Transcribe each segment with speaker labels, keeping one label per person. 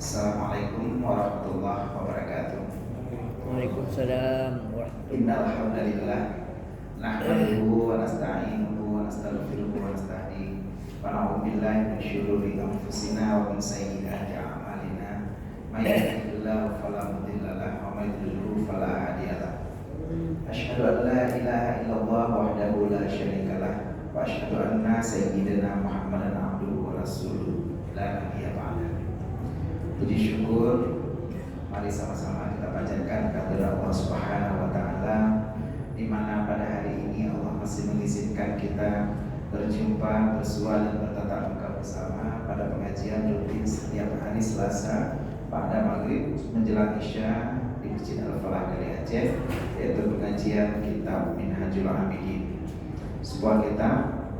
Speaker 1: Assalamualaikum warahmatullahi wabarakatuh.
Speaker 2: Waalaikumsalam warahmatullahi
Speaker 1: Innal hamdalillah nahmaduhu wa nasta'inuhu wa nastaghfiruhu wa nastahdihi wa na'udzu billahi min syururi anfusina wa min sayyiati a'malina. May yahdihillahu fala mudilla lahu wa may yudlil fala hadiya lahu. Asyhadu an la ilaha illallah wahdahu la syarika lah wa asyhadu anna sayyidina Muhammadan abduhu wa rasuluh la nabiyya ba'dahu. Puji syukur, mari sama-sama kita panjatkan kepada Allah Subhanahu wa taala, di mana pada hari ini Allah masih mengizinkan kita berjumpa, bersua dan bertatap muka bersama pada pengajian rutin setiap hari Selasa pada maghrib menjelang Isya di Masjid Al-Falah dari Aceh, yaitu pengajian kitab Minhajul Abidin, sebuah kitab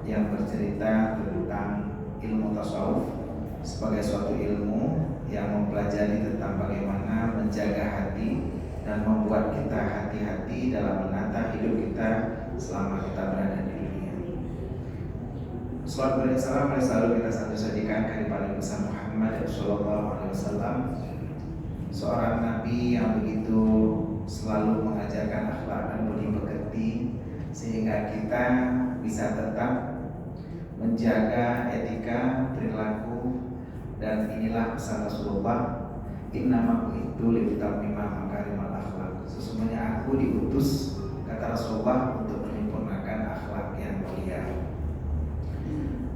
Speaker 1: yang bercerita tentang ilmu tasawuf sebagai suatu ilmu yang mempelajari tentang bagaimana menjaga hati dan membuat kita hati-hati dalam menata hidup kita selama kita berada di dunia. Salawat dan salam selalu kita sajikan kepada Nabi Muhammad sallallahu alaihi wasallam, seorang nabi yang begitu selalu mengajarkan akhlak dan budi pekerti sehingga kita bisa tetap menjaga etika, perilaku. Dan inilah pesan Rasulullah, innama bu'itsu liutammima makarimal akhlak. Sesungguhnya aku diutus, kata Rasulullah, untuk menyempurnakan akhlak yang mulia.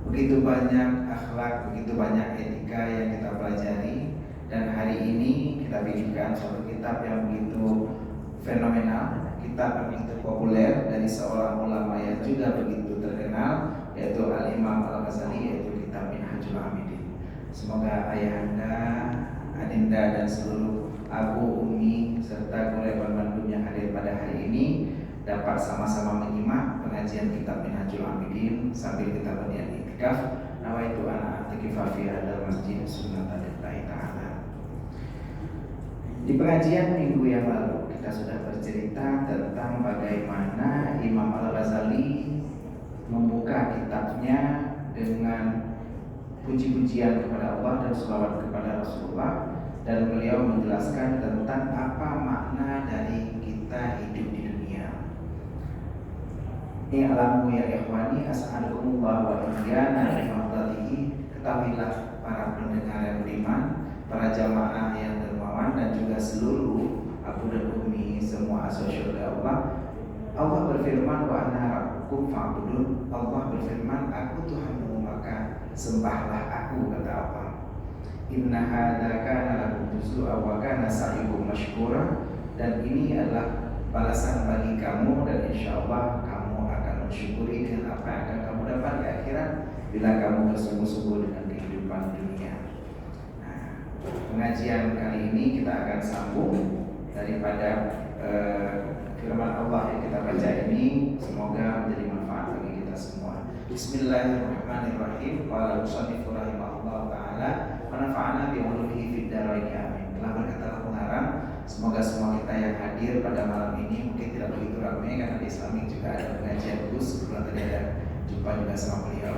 Speaker 1: Begitu banyak akhlak, begitu banyak etika yang kita pelajari, dan hari ini kita bikinkan suatu kitab yang begitu fenomenal, kitab yang begitu populer dari seorang ulama yang juga begitu terkenal, yaitu Al-Imam Al-Ghazali, yaitu kitab Minhajul Abidin. Semoga ayahanda, adinda dan seluruh abu, umi serta keluarga Bandung yang hadir pada hari ini dapat sama-sama menyimak pengajian kitab Minhajul Abidin sambil kita berniat iktikaf. Nawaitu ana i'tikaf fi hadzal masjid sunnatan lillahi ta'ala. Di pengajian minggu yang lalu kita sudah bercerita tentang bagaimana Imam Al-Ghazali membuka kitabnya dengan puji-pujian kepada Allah dan sholawat kepada Rasulullah, dan beliau menjelaskan tentang apa makna dari kita hidup di dunia. I'lamu ya ikhwani as'alukumullah wa iyyana bifadlihi. Ketahuilah para pendengar yang beriman, para jamaah yang dermawan, dan juga seluruh abu dan umi semua asosial Allah. Allah berfirman, wa ana rabbukum fa'budun. Allah berfirman, aku Tuhanmu maka sembahlah aku, kata Allah. Inna hadza kana lakum juz'a wa kana sa'yukum mashkura. Dan ini adalah balasan bagi kamu, dan insyaallah kamu akan mensyukuri dengan apa yang akan kamu dapat di akhirat bila kamu bersungguh-sungguh dengan kehidupan dunia. Nah, pengajian kali ini kita akan sambung daripada firman Allah yang kita baca ini, semoga menjadi manfaat bagi kita semua. Bismillahirrahmanirrahim. Qala musannif rahimahullah taala wa nafa'ana bi ulumihi fid dharain amin. Telah berkata pengarang, semoga semua kita yang hadir pada malam ini, mungkin tidak begitu ramai karena di Islami juga ada pengajian khusus, kebetulan tadi ada jumpa juga sama beliau.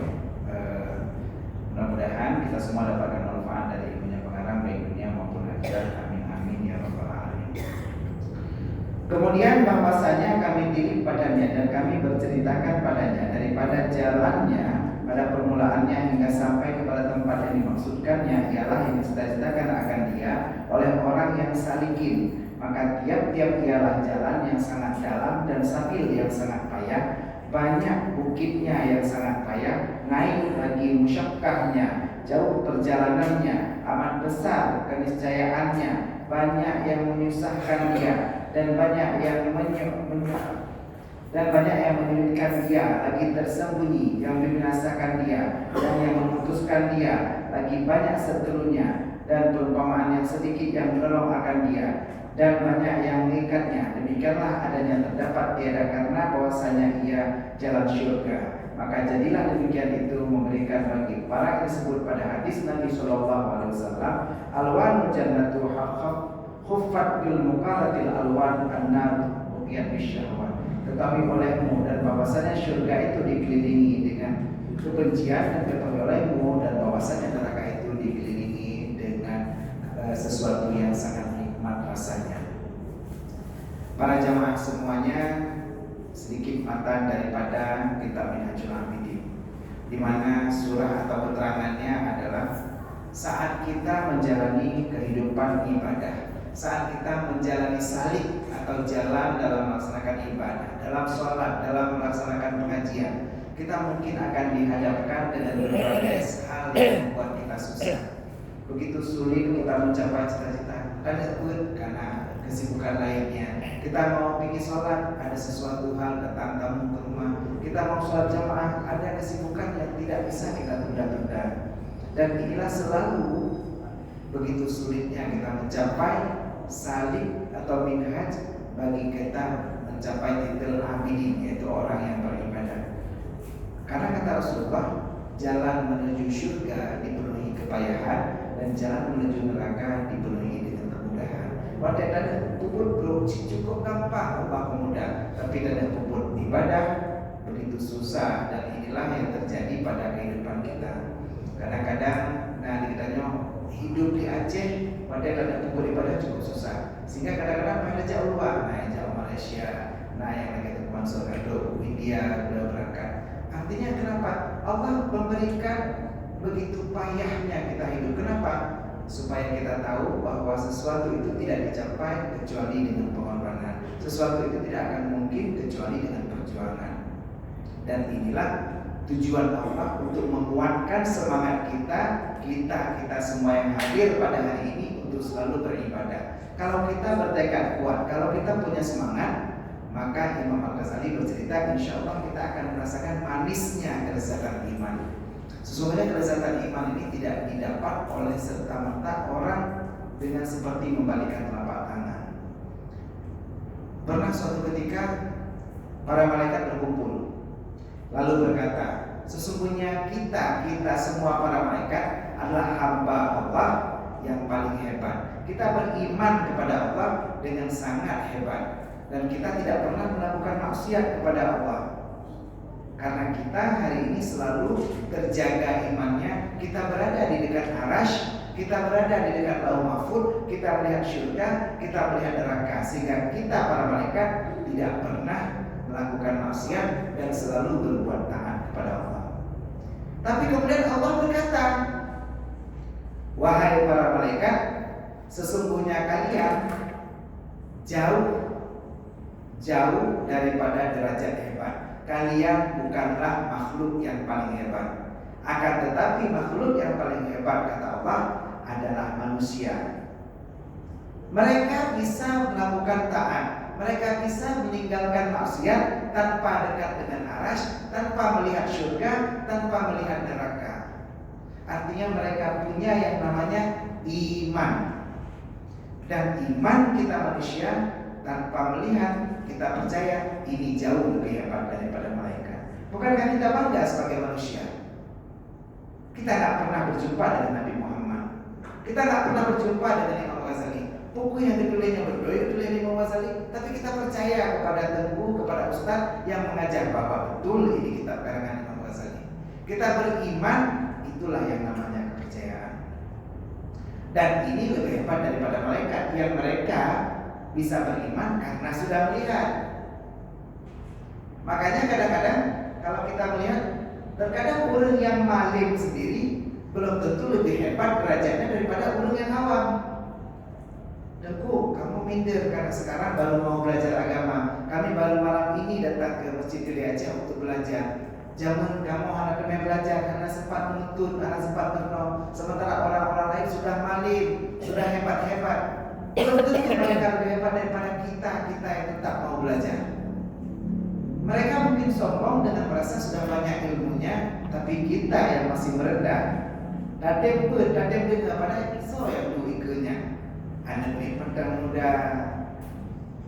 Speaker 1: Mudah-mudahan kita semua dapatkan manfaat dari ilmunya pengarang baik dunia maupun akhirat. Amin amin ya rabbal alamin. Kemudian bahwasanya kami diri padanya dan kami berceritakan padanya daripada jalannya pada permulaannya hingga sampai kepada tempat yang dimaksudkannya, ialah yang dicita-citakan akan dia oleh orang yang salikin. Maka tiap-tiap ialah jalan yang sangat dalam dan sabil yang sangat payah, banyak bukitnya yang sangat payah, naik lagi musyakkahnya, jauh perjalanannya, amat besar keniscayaannya, banyak yang menyusahkan dia, dan banyak yang menyulitkan dia, lagi tersembunyi yang membinasakan dia, dan yang memutuskan dia, lagi banyak seterunya, dan perumpamaan yang sedikit yang menolong akan dia. dan banyak yang mengikatnya. Demikianlah adanya terdapat tiada karena bahwasanya ia jalan syurga. Maka jadilah demikian itu memberikan bagi para yang disebut pada hadis Nabi Shallallahu Alaihi Wasallam, alwan jannatu khuffat bil muqalatil alwan annar uqiyat bisyahwat. Tetapi olehmu dan bahwasanya syurga itu dikelilingi dengan kebencian, dan ketahui olehmu dan bahwasanya neraka itu dikelilingi dengan sesuatu yang sangat nikmat rasanya. Para jamaah semuanya, sedikit matan daripada kitab Minhajul Abidin, di mana surah atau keterangannya adalah saat kita menjalani kehidupan ibadah, saat kita menjalani salik atau jalan dalam melaksanakan ibadah, dalam sholat, dalam melaksanakan pengajian, kita mungkin akan dihadapkan dengan berbagai hal yang membuat kita susah. Begitu sulit kita mencapai cita-cita, karena kesibukan lainnya. Kita mau pergi sholat, ada sesuatu hal datang tamu ke rumah. Kita mau sholat jamaah, ada kesibukan yang tidak bisa kita tunda-tunda. Dan inilah selalu begitu sulitnya kita mencapai salik atau minhaj bagi kita mencapai titel abidin, yaitu orang yang beribadah. Karena kata Rasulullah, jalan menuju surga dipenuhi kepayahan dan jalan menuju neraka dipenuhi dengan kemudahan. Wadah dan puput bro, cukup gampang Allah mudah, tapi dan puput ibadah begitu susah. Dan inilah yang terjadi pada kehidupan kita. Kadang-kadang, ditanya hidup di Aceh, wadah dan puput ibadah cukup susah. Sehingga kadang-kadang pada jauh luar, jauh Malaysia, yang lagi ke Mansur, India, udah berangkat. Artinya kenapa? Allah memberikan begitu payahnya kita hidup. Kenapa? Supaya kita tahu bahwa sesuatu itu tidak dicapai kecuali dengan pengorbanan. Sesuatu itu tidak akan mungkin kecuali dengan perjuangan. Dan inilah tujuan Allah untuk menguatkan semangat kita semua yang hadir pada hari ini untuk selalu beribadah. Kalau kita bertekad kuat, kalau kita punya semangat, maka Imam Al-Ghazali bercerita, insya Allah kita akan merasakan manisnya kelezatan iman. Sesungguhnya kelezatan iman ini tidak didapat oleh serta-merta orang dengan seperti membalikkan telapak tangan. Pernah suatu ketika para malaikat berkumpul, lalu berkata, sesungguhnya kita semua para malaikat adalah hamba Allah yang paling hebat. Kita beriman kepada Allah dengan sangat hebat, dan kita tidak pernah melakukan maksiat kepada Allah. Karena kita hari ini selalu terjaga imannya. Kita berada di dekat Arash, kita berada di dekat Lauh Mahfud, kita melihat syurga, kita melihat neraka. Sehingga kita para malaikat tidak pernah melakukan maksiat dan selalu berbuat taat kepada Allah. Tapi kemudian Allah berkata, wahai para malaikat, sesungguhnya kalian jauh daripada derajat hebat. Kalian bukanlah makhluk yang paling hebat. Akan tetapi makhluk yang paling hebat, kata Allah, adalah manusia. Mereka bisa melakukan taat, mereka bisa meninggalkan maksiat tanpa dekat dengan Arash, tanpa melihat surga, tanpa melihat neraka. Artinya mereka punya yang namanya iman. Dan iman kita manusia tanpa melihat, kita percaya ini jauh lebih hebat daripada mereka. Bukankah kita bangga sebagai manusia? Kita tidak pernah berjumpa dengan Nabi Muhammad, kita tidak pernah berjumpa dengan Imam Ghazali. Buku yang ditulisnya berdoa Imam Ghazali, tapi kita percaya kepada Tengku, kepada Ustaz yang mengajar bahwa betul ini kitab karangan Imam Ghazali. Kita beriman, itulah yang namanya kepercayaan. Dan ini lebih hebat daripada malaikat yang mereka bisa beriman karena sudah melihat. Makanya kadang-kadang kalau kita melihat, terkadang orang yang malim sendiri belum tentu lebih hebat derajatnya daripada orang yang awam. Dengku, kamu minder karena sekarang baru mau belajar agama. Kami baru malam ini datang ke Masjid Gede Aceh untuk belajar. Jangan kamu anak kami belajar karena sempat menuntut, karena sempat merenung. Sementara orang-orang lain sudah malim, sudah hebat-hebat. Belum tentu mereka lebih hebat daripada kita yang tetap mau belajar. Mereka mungkin sombong dengan merasa sudah banyak ilmunya, tapi kita yang masih merendah. Dadem dengar pada iso yang dulu ikutnya. Anak ini pendang muda,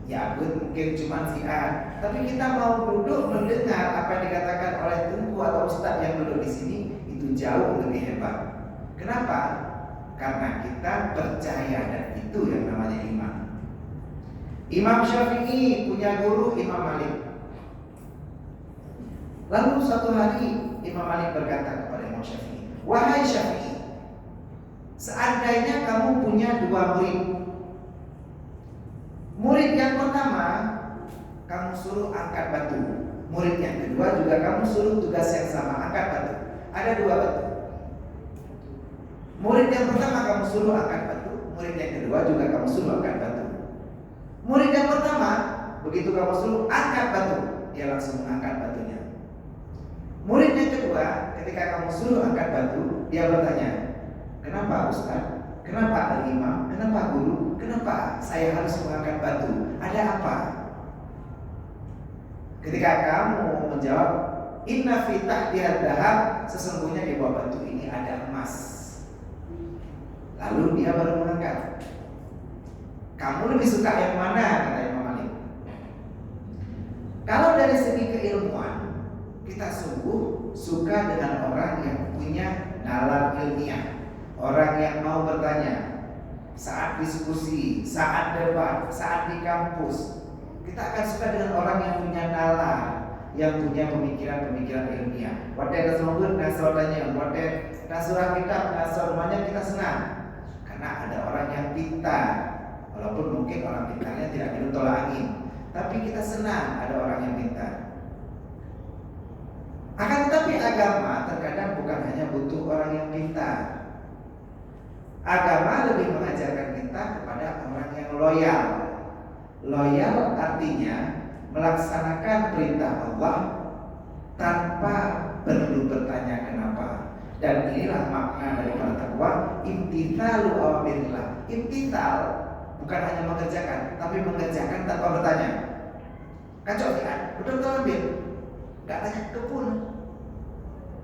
Speaker 1: Ya mungkin cuma siar, tapi kita mau duduk mendengar apa yang dikatakan oleh tunku atau ustadz yang duduk di sini, itu jauh lebih hebat. Kenapa? Karena kita percaya, dan itu yang namanya iman. Imam Syafi'i punya guru Imam Malik. Lalu suatu hari Imam Malik berkata kepada Imam Syafi'i, "Wahai Syafi'i, seandainya kamu punya dua murid. Murid yang pertama kamu suruh angkat batu, murid yang kedua juga kamu suruh tugas yang sama, angkat batu. Ada dua batu. Murid yang pertama kamu suruh angkat batu, murid yang kedua juga kamu suruh angkat batu. Murid yang pertama, begitu kamu suruh angkat batu, dia langsung angkat batunya. Murid yang kedua, ketika kamu suruh angkat batu, dia bertanya, "Kenapa Ustaz? Kenapa Al-Imam? Kenapa Guru? Kenapa saya harus mengangkat batu? Ada apa?" Ketika kamu menjawab, "Inna fi tahtiha dhahab," sesungguhnya di bawah batu ini ada emas. Lalu dia baru mengangkat. "Kamu lebih suka yang mana?" kata Imam Malik. Kalau dari segi keilmuan, kita sungguh suka dengan orang yang punya nalar ilmiah, orang yang mau bertanya saat diskusi, saat debat, saat di kampus. Kita akan suka dengan orang yang punya nalar, yang punya pemikiran-pemikiran ilmiah. Wate nasrul nasrulanya, wate nasurah kitab nasurmanya kita senang. Karena ada orang yang pintar, walaupun mungkin orang pintarnya tidak minum tolak angin, tapi kita senang ada orang yang pintar. Akan tetapi agama terkadang bukan hanya butuh orang yang pintar. Agama lebih mengajarkan kita kepada orang yang loyal. Loyal artinya melaksanakan perintah Allah tanpa perlu bertanya kenapa. Dan inilah makna daripada takwa, imtithalu awamirillah. Imtithal bukan hanya mengerjakan, tapi mengerjakan tanpa bertanya. Kacau kan? Betul-betul ambil. Gak tanya kebun,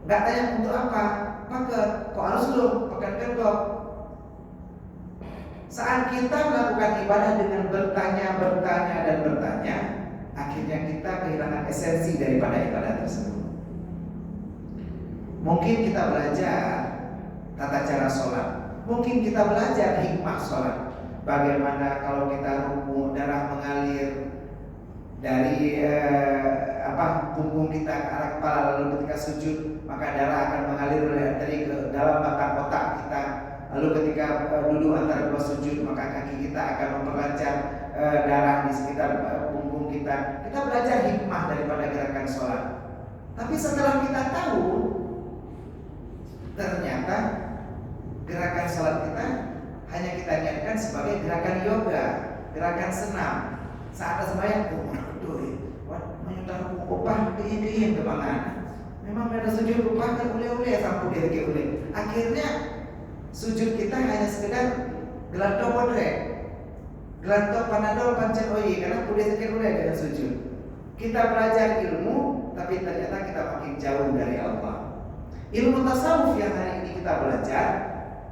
Speaker 1: gak tanya untuk apa, pakai kok harus belum, pakai kendok. Saat kita melakukan ibadah dengan bertanya, akhirnya kita kehilangan esensi daripada ibadah tersebut. Mungkin kita belajar tata cara sholat, mungkin kita belajar hikmah sholat. Bagaimana kalau kita ruku, darah mengalir dari punggung kita ke arah kepala, lalu ketika sujud maka darah akan mengalir dari ke dalam batang otak kita. Lalu ketika duduk antara dua sujud maka kaki kita akan memperlancar darah di sekitar punggung kita. Kita belajar hikmah daripada gerakan sholat. Tapi setelah kita tahu, ternyata gerakan sholat kita hanya kita niatkan sebagai gerakan yoga, gerakan senam. Saat sembahyang, menyutar upah diin kebangan. Memang ada sujud upah kan ule sampai dia ule. Akhirnya sujud kita hanya sekedar gelanto bodre, gelanto panadol pancen oyi, karena kuliah sekian ule dengan sujud. Kita belajar ilmu, tapi ternyata kita makin jauh dari Allah. Ilmu tasawuf yang hari ini kita belajar,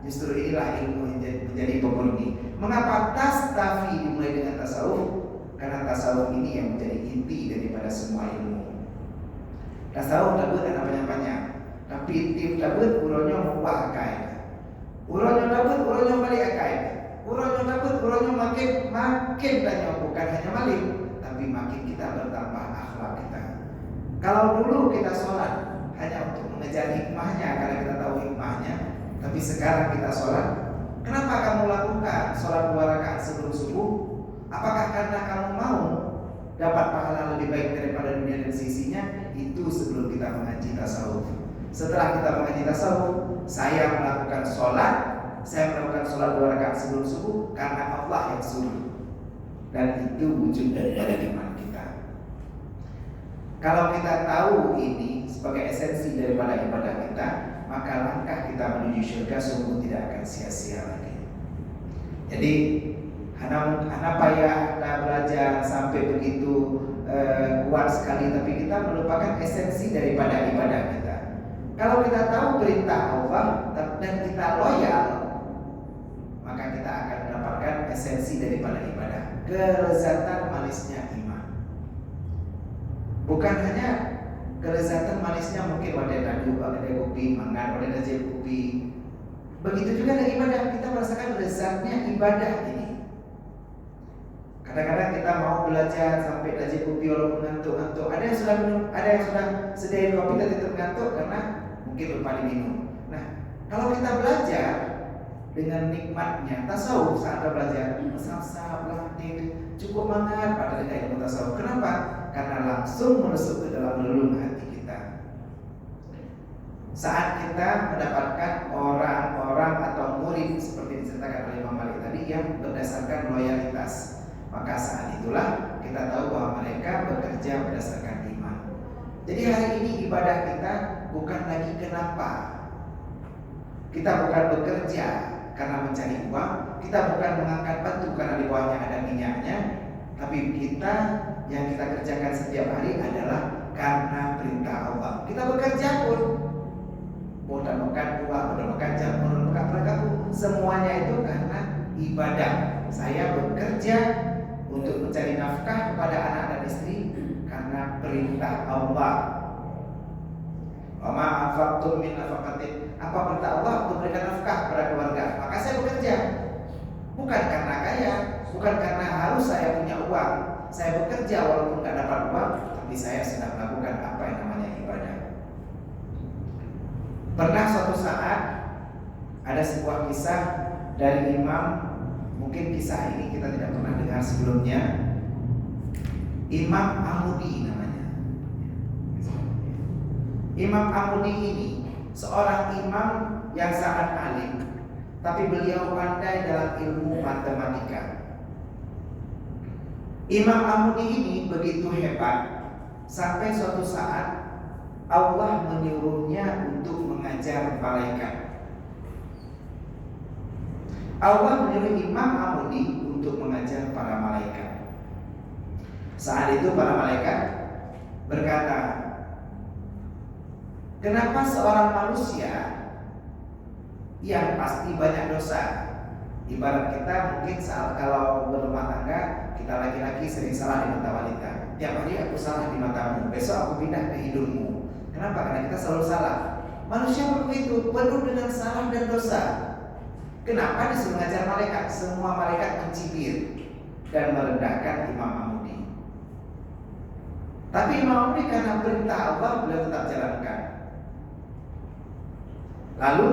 Speaker 1: justru inilah ilmu yang menjadi pemurni. Mengapa tastafi dimulai dengan tasawuf? Karena tasawuf ini yang menjadi inti daripada semua ilmu. Tasawuf tabut ada banyak-banyak, tapi tim tabut uronyo mubah akai, uronyo tabut uronyo balik akai, uronyo tabut uronyo makin banyak, bukan hanya malik, tapi makin kita bertambah akhlak kita. Kalau dulu kita sholat hanya untuk mengejar hikmahnya, karena kita tahu hikmahnya, tapi sekarang kita sholat, kenapa kamu lakukan sholat 2 rakaat sebelum subuh? Apakah karena kamu mau dapat pahala lebih baik daripada dunia dan sisinya? Itu sebelum kita mengaji tasawuf. Setelah kita mengaji tasawuf, saya melakukan sholat 2 rakaat sebelum subuh karena Allah yang suruh. Dan itu wujud daripada iman kita. Kalau kita tahu ini sebagai esensi daripada ibadah kita, maka langkah kita menuju surga sungguh tidak akan sia-sia lagi. Jadi Kenapa ya kita belajar sampai begitu kuat sekali, tapi kita melupakan esensi daripada ibadah kita. Kalau kita tahu perintah Allah dan kita loyal, maka kita akan mendapatkan esensi daripada ibadah. kelezatan manisnya iman. Bukan hanya kelezatan manisnya mungkin wadah nadu, wadah kopi, mangan, wadah najib kopi. Begitu juga dengan ibadah, kita merasakan lezatnya ibadah ini. Kadang-kadang kita mau belajar sampai najib kopi walaupun ngantuk-ngantuk. Ada yang sudah minum, ada yang sudah sediain kopi tapi tetap ngantuk karena mungkin lupa diminum. Nah, kalau kita belajar dengan nikmatnya tasawuf saat belajar sab-sab cukup mangat pada ilmu tasawuf. Kenapa? Karena langsung menusuk ke dalam relung hati kita. Saat kita mendapatkan orang-orang atau murid seperti diceritakan oleh Imam Malik tadi yang berdasarkan loyalitas, maka saat itulah kita tahu bahwa mereka bekerja berdasarkan iman. Jadi hari ini ibadah kita bukan lagi kenapa. Kita bukan bekerja karena mencari uang, kita bukan mengangkat batu karena di bawahnya ada minyaknya, tapi kita yang kita kerjakan setiap hari adalah karena perintah Allah. Kita bekerja pun menemukan uang, menemukan jam, menemukan perangkatku, semuanya itu karena ibadah. Saya bekerja untuk mencari nafkah kepada anak dan istri karena perintah Allah. Wa ma anfaqtum min nafaqatin, apa perintah Allah untuk memberikan nafkah kepada keluarga, maka saya bekerja. Bukan karena kaya, bukan karena harus saya punya uang. Saya bekerja walaupun tidak dapat uang, tapi saya sedang melakukan apa yang namanya ibadah. Pernah suatu saat ada sebuah kisah dari imam, mungkin kisah ini kita tidak pernah dengar sebelumnya. Imam Amudi namanya. Imam Amudi ini seorang imam yang sangat alim, tapi beliau pandai dalam ilmu matematika. Imam Amudi ini begitu hebat sampai suatu saat Allah menyuruhnya untuk mengajar malaikat. Allah menyuruh Imam Amudi untuk mengajar para malaikat. Saat itu para malaikat berkata, kenapa seorang manusia yang pasti banyak dosa? Ibarat kita mungkin saat kalau berumah tangga, kita laki-laki sering salah di mata wanita. Tiap hari aku salah di matamu, besok aku pindah ke hidungmu. Kenapa? Karena kita selalu salah. Manusia begitu, penuh dengan salah dan dosa. Kenapa disuruh mengajar malaikat? Semua malaikat mencibir dan merendahkan Imam Amudi. Tapi Imam Amudi karena perintah Allah beliau tetap jalankan. Lalu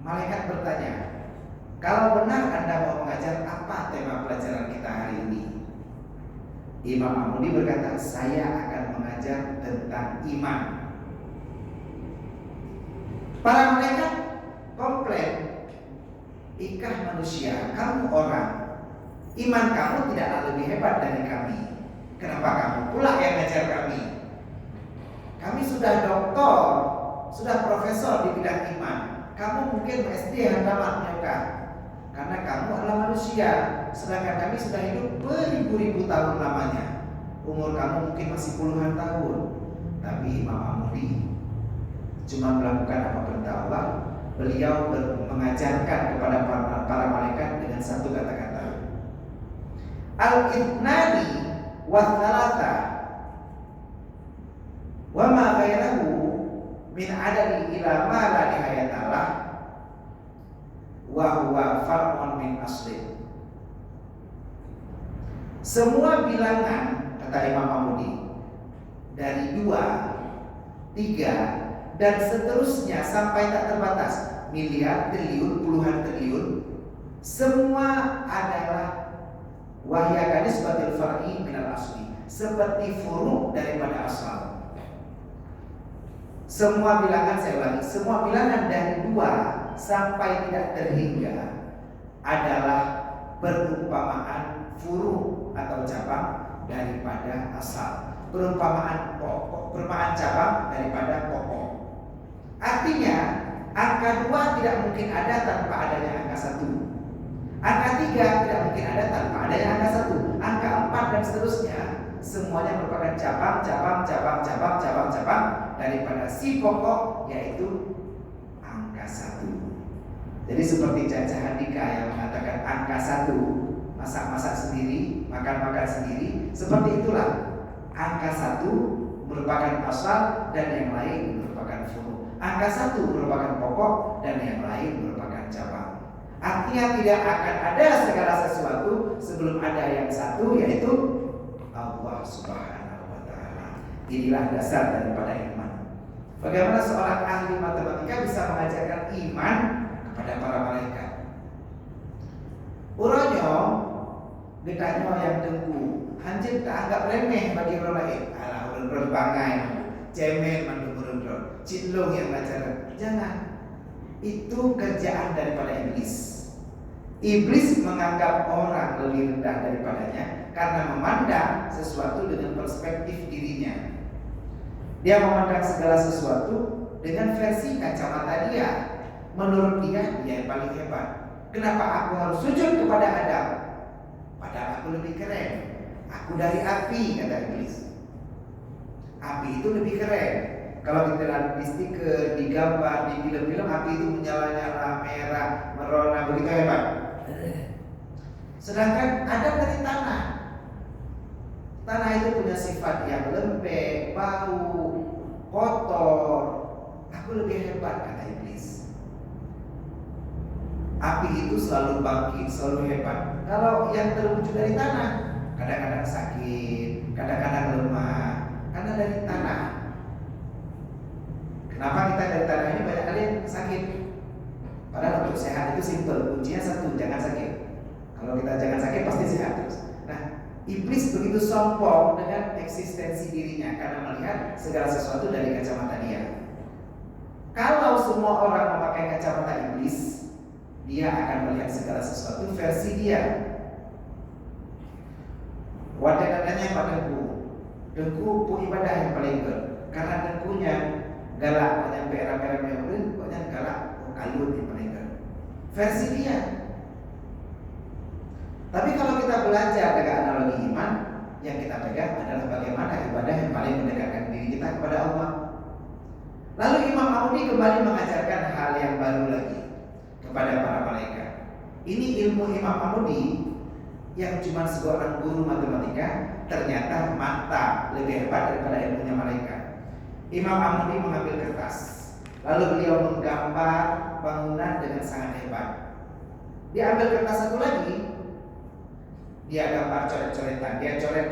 Speaker 1: malaikat bertanya, kalau benar Anda mau mengajar, apa tema pelajaran kita hari ini? Imam Amudi berkata, saya akan mengajar tentang iman. Para malaikat komplain, ikah manusia, kamu orang, iman kamu tidaklah lebih hebat dari kami. Kenapa kamu pula yang mengajar kami? Kami sudah doktor, sudah profesor di bidang iman. Kamu mungkin SD yang tamat menyukai, karena kamu adalah manusia, sedangkan kami sudah hidup beribu-ribu tahun lamanya. Umur kamu mungkin masih puluhan tahun. Tapi Imam Amudi cuma melakukan apa perintah Allah. Beliau mengajarkan kepada para malaikat dengan satu kata-kata, al-ithnani wa thalatha wa ma ghairahu min adadi ila ma la nihayatalah wa huwa far'un min asli. Semua bilangan, kata Imam Amudi, dari 2, 3 dan seterusnya sampai tak terbatas, miliar, triliun, puluhan triliun, semua adalah wahya kanisbatil far'i minal asli, seperti furu daripada asal. Semua bilangan, saya ulangi, semua bilangan dari 2 sampai tidak terhingga adalah perumpamaan furu atau cabang daripada asal, perumpamaan pokok, perumpamaan cabang daripada pokok. Artinya angka 2 tidak mungkin ada tanpa adanya angka 1. Angka 3 tidak mungkin ada tanpa adanya angka 1. Angka 4 dan seterusnya semuanya merupakan cabang daripada si pokok, yaitu angka 1. Jadi seperti Caca Handika yang mengatakan angka 1, masak-masak sendiri, makan-makan sendiri. Seperti itulah angka 1 merupakan asal dan yang lain merupakan furu. Angka 1 merupakan pokok dan yang lain merupakan cabang. Artinya tidak akan ada segala sesuatu sebelum ada yang satu, yaitu Allah Subhanahu wa Ta'ala. Inilah dasar daripada iman. Bagaimana seorang ahli matematika bisa mengajarkan iman kepada para malaikat? Uronyo, getahnya yang tengku, hancur tak anggap remeh bagi orang lain. Alah, urun-urun bangai, cemen mandu urun-urun, cilung yang ngajar. Jangan. Itu kerjaan daripada iblis. Iblis menganggap orang lebih rendah daripadanya karena memandang sesuatu dengan perspektif dirinya. Dia memandang segala sesuatu dengan versi kacamata dia. Menurut dia yang paling hebat. Kenapa aku harus sujud kepada Adam? Padahal aku lebih keren. Aku dari api, kata iblis. Api itu lebih keren. Kalau kita lihat di stiker, di gambar, di film-film, api itu menyala-nyala, merah, merona, begitu hebat. Sedangkan Adam dari tanah. Tanah itu punya sifat yang lembek, bau, kotor. Aku lebih hebat, kata iblis. Api itu selalu bangkit, selalu hebat. Kalau yang terwujud dari tanah, kadang-kadang sakit, kadang-kadang lemah, karena dari tanah. Kenapa kita dari tanah ini banyak kali sakit? Padahal untuk sehat itu simpel, kuncinya satu, jangan sakit. Kalau kita jangan sakit pasti sehat terus. Nah, iblis begitu sombong dengan eksistensi dirinya karena melihat segala sesuatu dari kacamata dia. Kalau semua orang memakai kacamata iblis, dia akan melihat segala sesuatu versi dia. Wadah katanya Pak Dengku pun ibadah yang paling ber. Karena dengkunya galak, banyak merah-merah meureun, banyak galak kalut yang paling ber. Versi dia. Tapi kalau kita belajar dengan analogi iman, yang kita pegang adalah bagaimana ibadah yang paling mendekatkan diri kita kepada Allah. Lalu Imam Amudi kembali mengajarkan hal yang baru lagi kepada para malaikat. Ini ilmu Imam Amudi yang cuma seorang guru matematika, ternyata mata lebih hebat daripada ilmunya malaikat. Imam Amudi mengambil kertas, lalu beliau menggambar bangunan dengan sangat hebat. Dia ambil kertas satu lagi, dia gambar coret-coretan, dia coret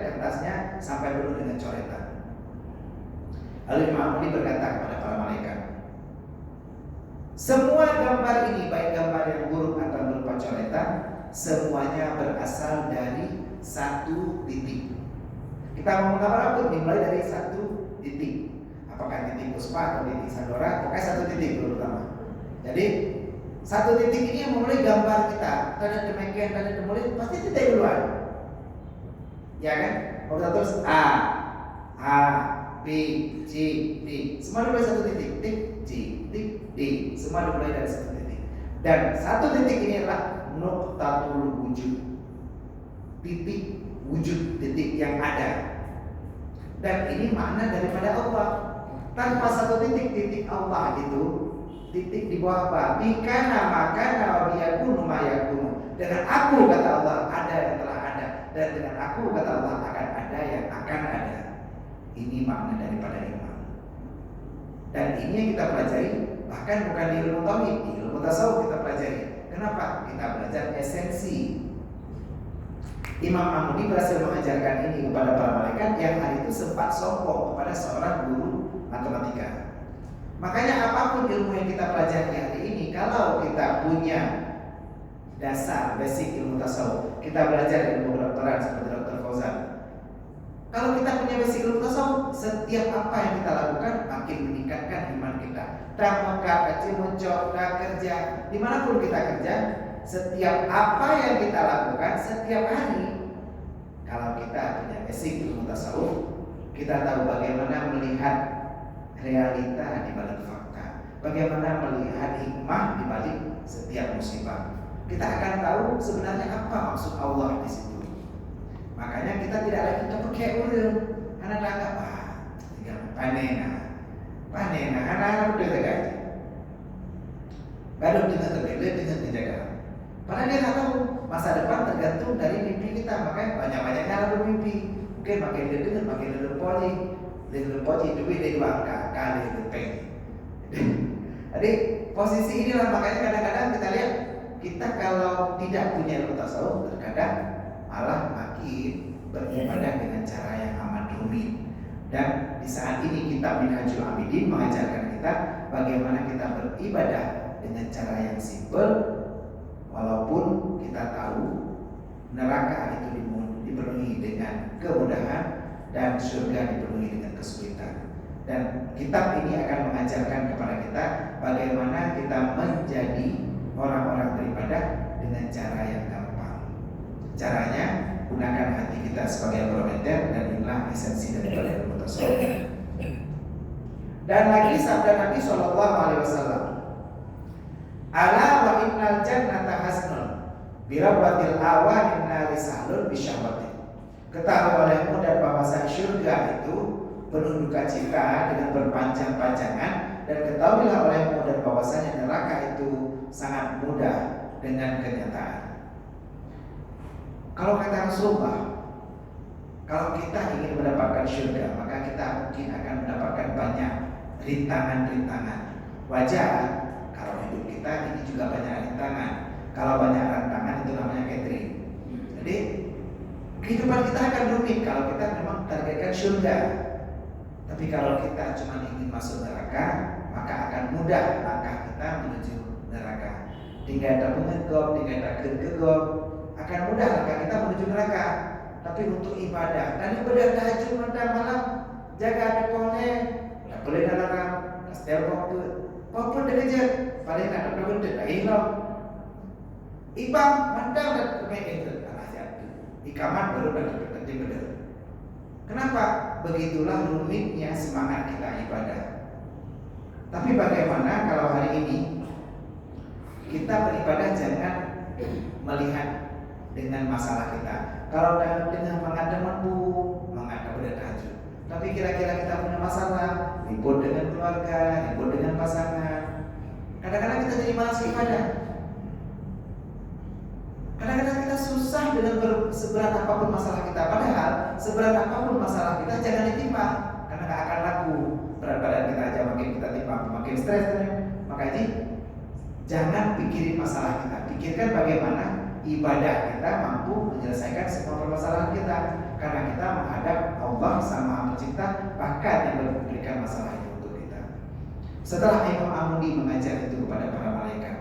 Speaker 1: kertasnya sampai penuh dengan coretan. Lalu Imam Amudi berkata kepada para malaikat, semua gambar ini, baik gambar yang buruk atau berupa coretan, semuanya berasal dari satu titik. Kita mau menggambar apa? Dimulai dari satu titik. Apakah titik Puspa atau titik Sandora? Pokoknya satu titik dulu pertama. Jadi satu titik ini yang memulai gambar kita. Tanda demikian, tanda dimulai pasti titik duluan. Ya kan? Kalau kita terus A, B, C, D, semua dimulai satu titik. Titik, C, titik, D, semua dimulai dari satu titik. Dan satu titik ini adalah nuqtatul wujud. Titik wujud, titik yang ada. Dan ini makna daripada Allah. Tanpa satu titik Allah itu, titik di bawah apa? Bikana makana wa biyakunu mayakunu. Dengan aku kata Allah ada yang telah ada, dan dengan aku kata Allah akan ada yang akan ada. Ini makna daripada iman. Dan ini yang kita pelajari, bahkan bukan di ilmu tauhid, di ilmu tasawuf kita pelajari. Kenapa? Kita belajar esensi. Imam Amudi berhasil mengajarkan ini kepada para malaikat yang hari itu sempat sombong kepada seorang guru matematika. Makanya apapun ilmu yang kita pelajari hari ini, kalau kita punya dasar basic ilmu tasawuf, kita belajar ilmu kedokteran seperti Dr. Fauzan. Kalau kita punya basic ilmu tasawuf, setiap apa yang kita lakukan makin meningkatkan iman kita. Tamaka, kecil, mencok, kerja, dimanapun kita kerja, setiap apa yang kita lakukan setiap hari, kalau kita punya basic ilmu tasawuf, kita tahu bagaimana melihat realita di balik fakta, bagaimana melihat hikmah di balik setiap musibah. Kita akan tahu sebenarnya apa maksud Allah di situ. Makanya kita tidak lagi pakai urut, karena anggap panena, anak-anak udah gaji, baru dengan terkait dengan penjagaan. Padahal dia nggak tahu masa depan tergantung dari mimpi kita. Makanya banyak-banyaknya ada bermimpi. Mungkin makin dia dengar, makin dia poji, duit dia dua kali lebih. Jadi posisi inilah makanya kadang-kadang kita lihat kita kalau tidak punya ilmu tasawuf terkadang malah makin beribadah dengan cara yang amat rumit. Dan di saat ini kitab Minhajul Abidin mengajarkan kita bagaimana kita beribadah dengan cara yang simpel, walaupun kita tahu neraka itu dipenuhi dengan kemudahan dan surga dipenuhi dengan kesulitan. Dan kitab ini akan mengajarkan kepada kita bagaimana kita menjadi orang-orang beribadah dengan cara yang gampang. Caranya gunakan hati kita sebagai barometer, dan inilah esensi daripada ilmu tasawuf. Dan lagi sabda Nabi SAW, ala wa innal jannata hasnun birabwatil awanin nari sahlun bisyahwatin. Ketahui olehmu dan bahwasanya surga itu penuh duka cita dengan berpanjang-panjangan, dan ketahuilah olehmu dan bahwasanya neraka itu sangat mudah dengan kenyataan. Kalau kata Rasulullah, kalau kita ingin mendapatkan surga, maka kita mungkin akan mendapatkan banyak rintangan-rintangan. Wajar kalau hidup kita ini juga banyak rintangan. Kalau banyak rintangan itu namanya catering. Jadi kehidupan kita akan rumit kalau kita memang targetkan surga. Tapi kalau kita cuma ingin masuk neraka, maka akan mudah langkah kita menuju neraka. Tinggal ada pengegop, tinggal ada gegop, akan mudah langkah kita menuju neraka. Tapi untuk ibadah, dan ibadah tahajud malam, jaga deponnya, tak boleh dalam kastel waktu, walaupun dia kerja, paling nak ada benda tak hilang. Ibang mandang dan kemein itu, alah jatuh. Ikaman baru dah terjadi benda. Kenapa? Begitulah rumitnya semangat kita ibadah. Tapi bagaimana kalau hari ini kita beribadah jangan melihat dengan masalah kita. Kalau dengan menghadap mampu, menghadap tahajud. Tapi kira-kira kita punya masalah, ribut dengan keluarga, ribut dengan pasangan. Kadang-kadang kita jadi malas ibadah. Kadang-kadang kita susah dengan seberat apapun masalah kita. Padahal seberat apapun masalah kita jangan ditimbang, karena gak akan laku. Berat badan kita aja makin kita timbang, makin stres. Makanya jangan pikirin masalah kita. Pikirkan bagaimana ibadah kita mampu menyelesaikan semua permasalahan kita, karena kita menghadap Allah Sang Pencipta, bahkan yang memberikan masalah itu untuk kita. Setelah Imam Amudi mengajar itu kepada para malaikat,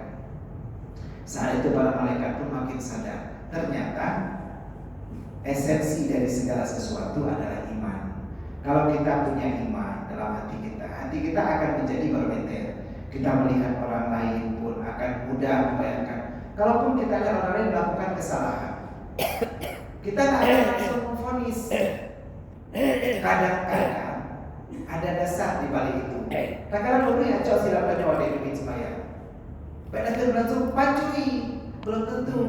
Speaker 1: saat itu para malaikat pun makin sadar, ternyata esensi dari segala sesuatu adalah iman. Kalau kita punya iman dalam hati kita akan menjadi barometer. Kita melihat orang lain pun akan mudah membayangkan. Kalaupun kita lihat orang lain melakukan kesalahan, kita tidak akan langsung memvonis. Kadang-kadang ada dasar di balik itu. Kadang-kadang dulu ya cok silap dan nyawa dari duit sembahyang. Padahal langsung pacui, belum tentu.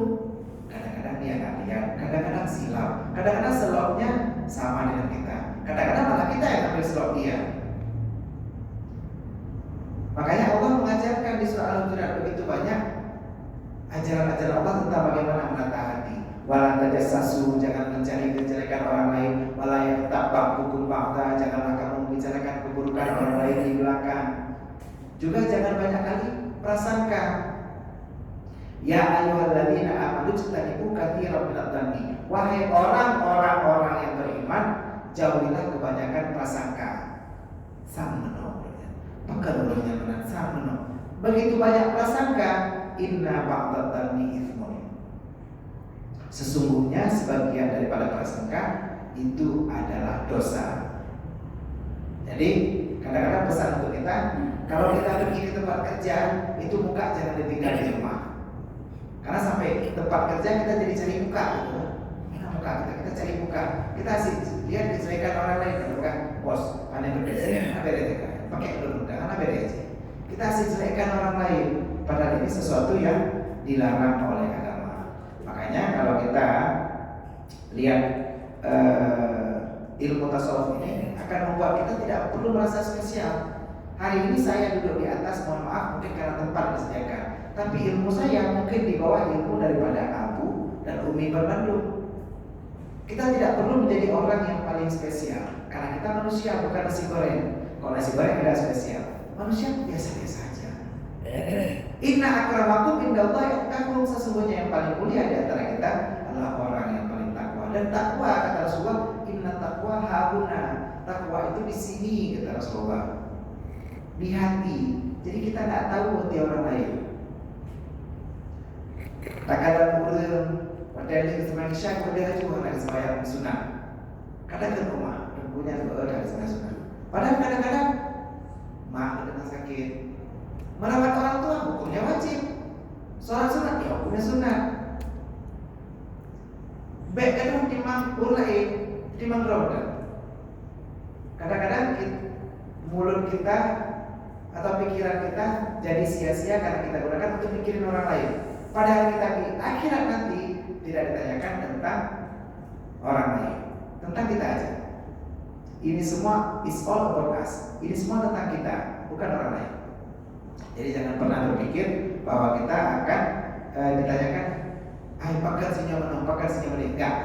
Speaker 1: Kadang-kadang dia nggak lihat, kadang-kadang silap, kadang-kadang selopnya sama dengan kita. Kadang-kadang malah kita yang ambil selop dia. Makanya Allah mengajarkan di surah Al-Hujurat begitu banyak ajaran-ajaran Allah tentang bagaimana menata hati. Wala tajassasu, jangan mencari kejelekan orang lain. Wala yaghtab ba'dukum ba'da, janganlah kamu membicarakan keburukan orang lain di belakang. Juga jangan banyak kali prasangka. Ya ayyuhalladzina amanu ijtanibu katsiran minadh dhanni. Wahai orang-orang yang beriman, jauhilah kebanyakan prasangka. Samno. Pekerjaannya benar samno. Begitu banyak prasangka, inna ba'dadh dhanni itsmun. Sesungguhnya sebagian daripada prasangka itu adalah dosa. Jadi kadang-kadang pesan untuk kita, kalau kita pergi ke tempat kerja, itu muka jangan ditinggal di rumah. Karena sampai tempat kerja kita jadi cari muka, gitu. Mana muka kita cari muka. Kita asik lihat disediakan orang lain, bukan bos, pandai berbeda, apa beda, pakai dulu, apa beda aja. Kita asik disediakan orang lain, padahal ini sesuatu yang dilarang oleh agama. Makanya kalau kita lihat ilmu tasawuf ini akan membuat kita tidak perlu merasa spesial. Hari ini saya duduk di atas, mohon maaf mungkin karena tempat disediakan. tapi ilmu saya mungkin di bawah ilmu daripada Abu dan Umi berbandung. Kita tidak perlu menjadi orang yang paling spesial, karena kita manusia, bukan nasi goreng. Kalau nasi goreng tidak spesial, manusia biasa-biasa saja. Inna akramakum indallahi atqakum, sesungguhnya yang paling mulia di antara kita adalah orang yang paling takwa. Dan takwa, kata Rasulullah, inna taqwa hauna, takwa itu di sini, kata Rasulullah, di hati. Jadi kita tidak tahu hati orang lain. Takkan urang padahal di kesemayang isya kemudian juga nak kesemayang sunat. Kadang-kadang rumah punya ada kesemayang sunat. Padahal kadang-kadang mak dengan sakit, merawat orang tua hukumnya wajib. Sholat sunat ya hukumnya sunat. Baik kadang timang ulai timang roda. Kadang-kadang mulut kita atau pikiran kita jadi sia-sia karena kita gunakan untuk mikirin orang lain. Padahal kita di akhirat nanti tidak ditanyakan tentang orang lain, tentang kita aja. Ini semua is all about us. Ini semua tentang kita, bukan orang lain. Jadi jangan pernah berpikir bahwa kita akan ditanyakan, pakai senyum enggak.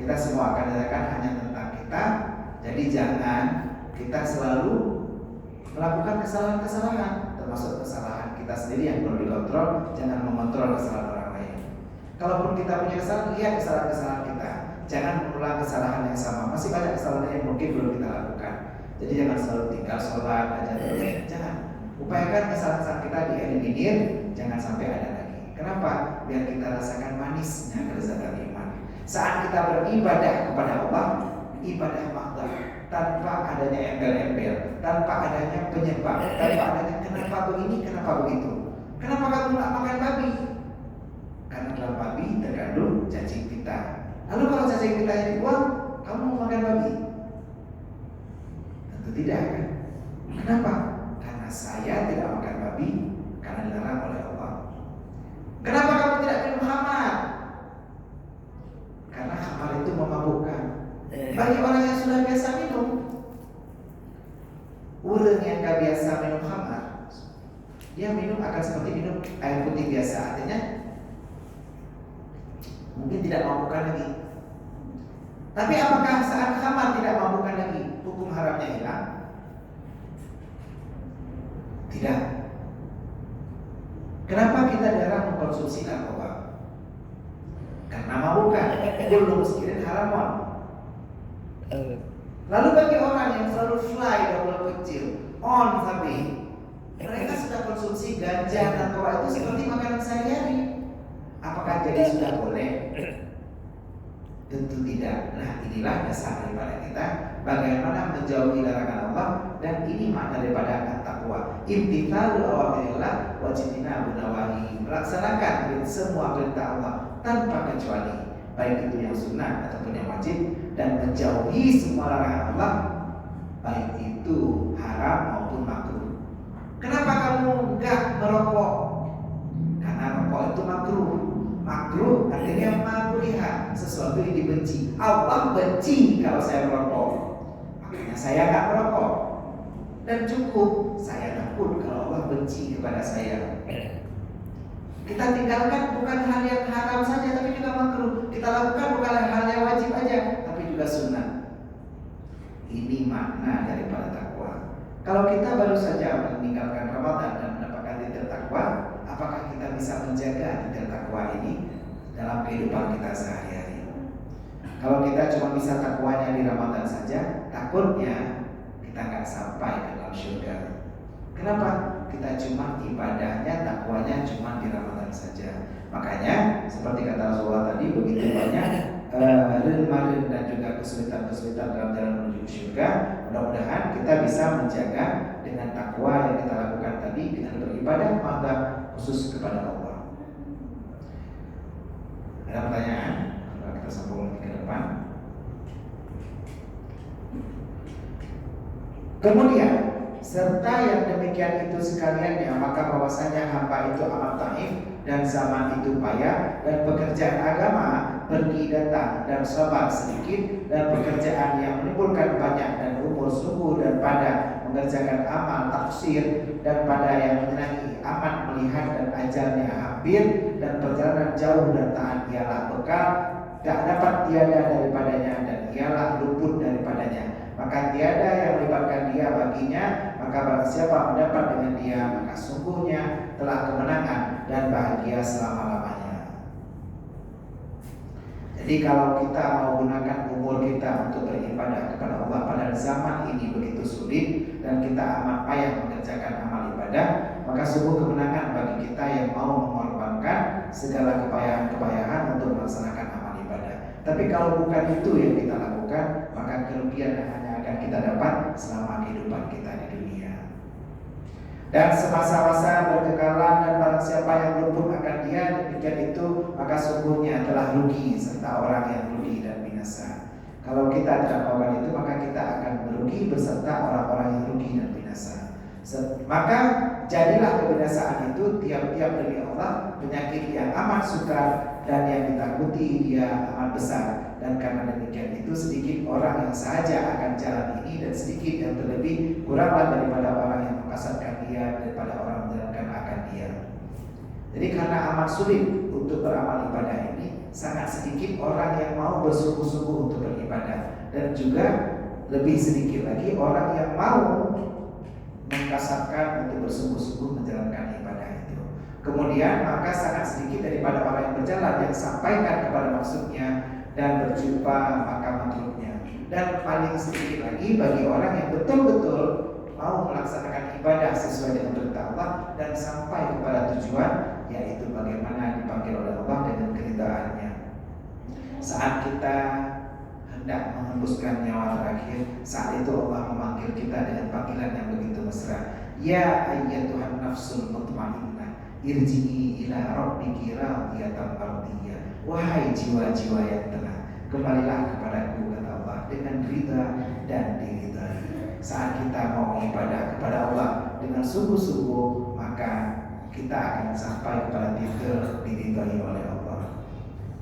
Speaker 1: Kita semua akan ditanyakan hanya tentang kita. Jadi jangan kita selalu melakukan kesalahan-kesalahan, termasuk kesalahan kita sendiri yang perlu dikontrol. Jangan mengontrol kesalahan orang lain. Kalaupun kita punya kesalahan, lihat kesalahan-kesalahan kita. Jangan mengulang kesalahan yang sama. Masih banyak kesalahan yang mungkin belum kita lakukan. Jadi jangan selalu tinggal sholat aja terus. Jangan. Upayakan kesalahan kita dieliminir, jangan sampai ada lagi. Kenapa? Biar kita rasakan manisnya kelezatan iman. Saat kita beribadah kepada Allah, ibadah mahdah, tanpa adanya embel-embel, tanpa adanya penyebab, tanpa adanya kenapa begini, kenapa begitu. Kenapa kamu nggak makan babi? Karena dalam babi terkandung cacing pita. Lalu kalau cacing pitanya dibuang, kamu mau makan babi? Tentu tidak kan? Kenapa? Karena saya tidak makan babi karena dilarang oleh Allah. Kenapa kamu tidak minum khamar? Karena khamar itu memabukkan. Bagi orang yang sudah biasa minum, orang yang gak biasa minum khamar, dia minum akan seperti minum air putih biasa. Artinya mungkin tidak mampukan lagi. Tapi apakah saat khamar tidak mampukan lagi, hukum haramnya hilang? Tidak. Kenapa kita dilarang mengkonsumsi narkoba? Karena mampukan. Belum muskirin haramon. Lalu bagi orang yang selalu fly double kecil, on tapi mereka sudah konsumsi ganja, narkoba itu seperti makanan sehari-hari. Apakah jadi sudah boleh? Tentu tidak. Nah, inilah dasar daripada kita bagaimana menjauhi larangan Allah, dan ini makna daripada at-taqwa. Imtithalu awamirillah wa jtinabun nawahi. Melaksanakan semua perintah Allah tanpa kecuali, baik itu yang sunnah ataupun yang wajib, dan menjauhi semua larangan Allah, baik itu haram maupun makruh. Kenapa kamu enggak merokok? Karena rokok itu makruh. Makruh artinya makruh, sesuatu yang dibenci. Allah benci kalau saya merokok, makanya saya enggak merokok. Dan cukup saya takut kalau Allah benci kepada saya. Kita tinggalkan bukan hal yang haram saja, tapi juga makruh. Kita lakukan bukan hal yang wajib aja, tapi juga sunnah. Ini makna daripada takwa. Kalau kita baru saja meninggalkan Ramadan dan mendapatkan titik takwa, apakah kita bisa menjaga titik takwa ini dalam kehidupan kita sehari-hari? Kalau kita cuma bisa takwanya di Ramadan saja, takutnya kita nggak sampai ke dalam surga. Kenapa? Kita cuma ibadahnya, takwanya cuma di Ramadan saja. Makanya seperti kata Rasulullah tadi, begitu banyak rin dan juga kesulitan-kesulitan dalam jalan menuju surga. Mudah-mudahan kita bisa menjaga dengan takwa yang kita lakukan tadi, dengan beribadah pada khusus kepada Allah. Ada pertanyaan? Kita sambung ke depan. Kemudian, serta yang demikian itu sekaliannya, maka bahwasanya hamba itu amat taif dan zaman itu payah, dan pekerjaan agama pergi datang dan sabar sedikit, dan pekerjaan yang menimbulkan banyak dan umur sungguh dan padat mengerjakan amal taksir, dan pada yang menyenangi amat melihat dan ajalnya hampir, dan perjalanan jauh dan taat ialah bekal tak dapat tiada daripadanya, dan ialah luput daripadanya. Maka tiada yang melibatkan dia baginya, maka barang siapa mendapat dengan dia, maka sungguhnya telah kemenangan dan bahagia selama-lamanya. Jadi kalau kita mau gunakan umur kita untuk beribadah kepada Allah pada zaman ini begitu sulit, dan kita amat payah mengerjakan amal ibadah, maka sungguh kemenangan bagi kita yang mau mengorbankan segala kepayahan-kepayahan untuk melaksanakan amal ibadah. Tapi kalau bukan itu yang kita lakukan, maka kerugian hanya akan kita dapat selama kehidupan kita di dunia. Dan semasa-masa berkekalan, dan barang siapa yang luput akan dia, demikian itu maka sungguhnya telah rugi serta orang yang rugi dan binasa. Kalau kita tidak melakukan itu, maka kita akan merugi beserta orang-orang yang rugi dan binasa. Maka jadilah kebinasaan itu tiap-tiap dari Allah penyakit yang amat sukar dan yang ditakuti dia amat besar. Dan karena demikian itu sedikit orang yang sahaja akan jalan ini, dan sedikit yang terlebih kuranglah daripada orang yang mengkasatkan dia daripada orang menjalankan akan dia. Jadi karena amat sulit untuk beramal ibadah ini, sangat sedikit orang yang mau bersungguh-sungguh untuk beribadah, dan juga lebih sedikit lagi orang yang mau mengkasatkan untuk bersungguh-sungguh menjalankan ibadah itu. Kemudian maka sangat sedikit daripada orang yang berjalan yang sampaikan kepada maksudnya dan berjumpa maka matlubnya. Dan paling sedikit lagi bagi orang yang betul-betul mau melaksanakan ibadah sesuai dengan perintah Allah dan sampai kepada tujuan, yaitu bagaimana dipanggil oleh Allah dengan keridhaannya. Saat kita hendak menghembuskan nyawa terakhir, saat itu Allah memanggil kita dengan panggilan yang begitu mesra. Ya ayyatuhan nafsul mutmainnah, irji'i ila rabbiki radiyatan mardiyah. Wahai jiwa-jiwa yang tenang, kembalilah kepadaku, kata Allah, dengan ridha dan diridhai. Saat kita mau ibadah kepada Allah dengan sungguh-sungguh, maka kita akan sampai kepada titik diridhai oleh Allah.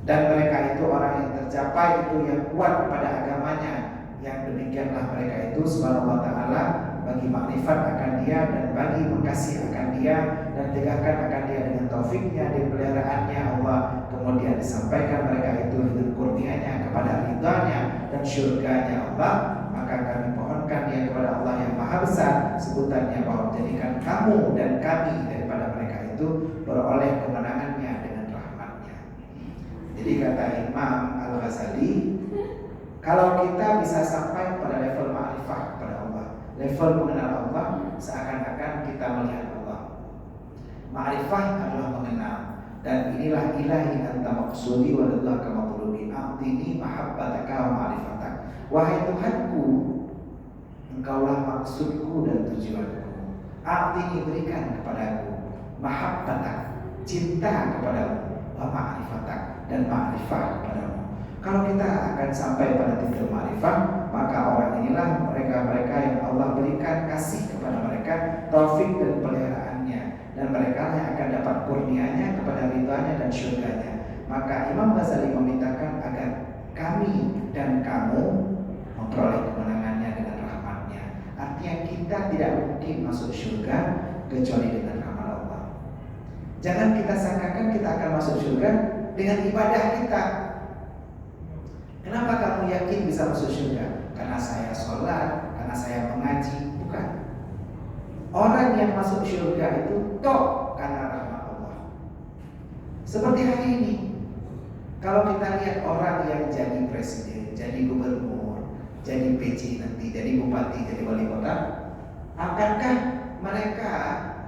Speaker 1: Dan mereka itu orang yang tercapai itu yang kuat pada agamanya, yang demikianlah mereka itu subhanahu wa ta'ala bagi makrifat akan dia dan bagi mengasihi akan dia dan tegakkan akan dia dengan taufiknya dan peliharaannya Allah. Kemudian disampaikan mereka itu hidup kurnianya kepada ridhanya dan syurganya Allah. Maka kami mohonkan dia kepada Allah yang maha besar sebutannya, bahwa menjadikan kamu dan kami daripada mereka itu beroleh kemenangannya dengan rahmatnya. Jadi kata Imam Al-Ghazali, kalau kita bisa sampai pada level ma'rifah kepada Allah, level mengenal Allah, seakan-akan kita melihat Allah. Ma'rifah adalah mengenal, dan inilah ilahi anta maqsudi wa lillahi kama qulubi a'tini mahabbataka wa ma'rifatak. Wahai Tuhanku, engkaulah maksudku dan tujuanku. A'tini, berikan kepadaku, mahabbatak, cinta kepadamu, wa ma'rifatak, dan ma'rifah kepadamu. Kalau kita akan sampai pada titik ma'rifah, maka orang inilah mereka-mereka yang Allah berikan kasih kepada mereka, taufik dan peliharaannya, dan mereka yang akan dapat kurnianya kepada ridhanya dan syurganya. Maka Imam Ghazali memintakan agar kami dan kamu memperoleh kemenangannya dengan rahmatnya. Artinya kita tidak mungkin masuk syurga kecuali dengan amal Allah. Jangan kita sangkakan kita akan masuk syurga dengan ibadah kita. Kenapa kamu yakin bisa masuk syurga? Karena saya sholat, karena saya mengaji? Bukan. Orang yang masuk syurga itu toh karena rahmat Allah. Seperti hari ini, kalau kita lihat orang yang jadi presiden, jadi gubernur, jadi PJ nanti, jadi bupati, jadi wali kota, akankah mereka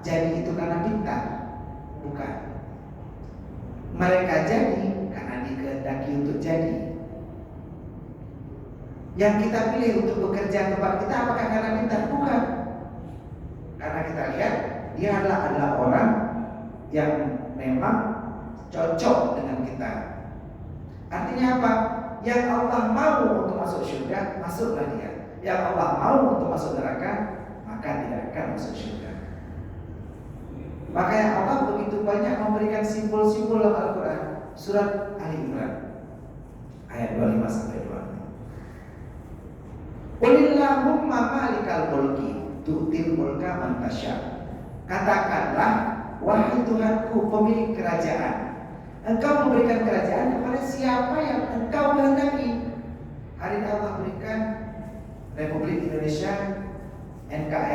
Speaker 1: jadi itu karena pintar? Bukan. Mereka jadi karena dikehendaki untuk jadi. Yang kita pilih untuk bekerja tempat kita apakah karena pintar? Bukan. Karena kita lihat dia adalah orang yang memang cocok dengan kita. Artinya apa? Yang Allah mau untuk masuk surga, masuklah dia. Yang Allah mau untuk masuk neraka, maka tidak akan masuk surga. Makanya Allah begitu banyak memberikan simbol-simbol dalam Al-Quran. Surat Ali Imran ayat 25-26. Qulillahumma malikal mulki tu'til mulka man tasya. Katakanlah, wahai Tuhanku pemilik kerajaan, Engkau memberikan kerajaan kepada siapa yang Engkau kehendaki. Hari ini Allah berikan Republik Indonesia NKRI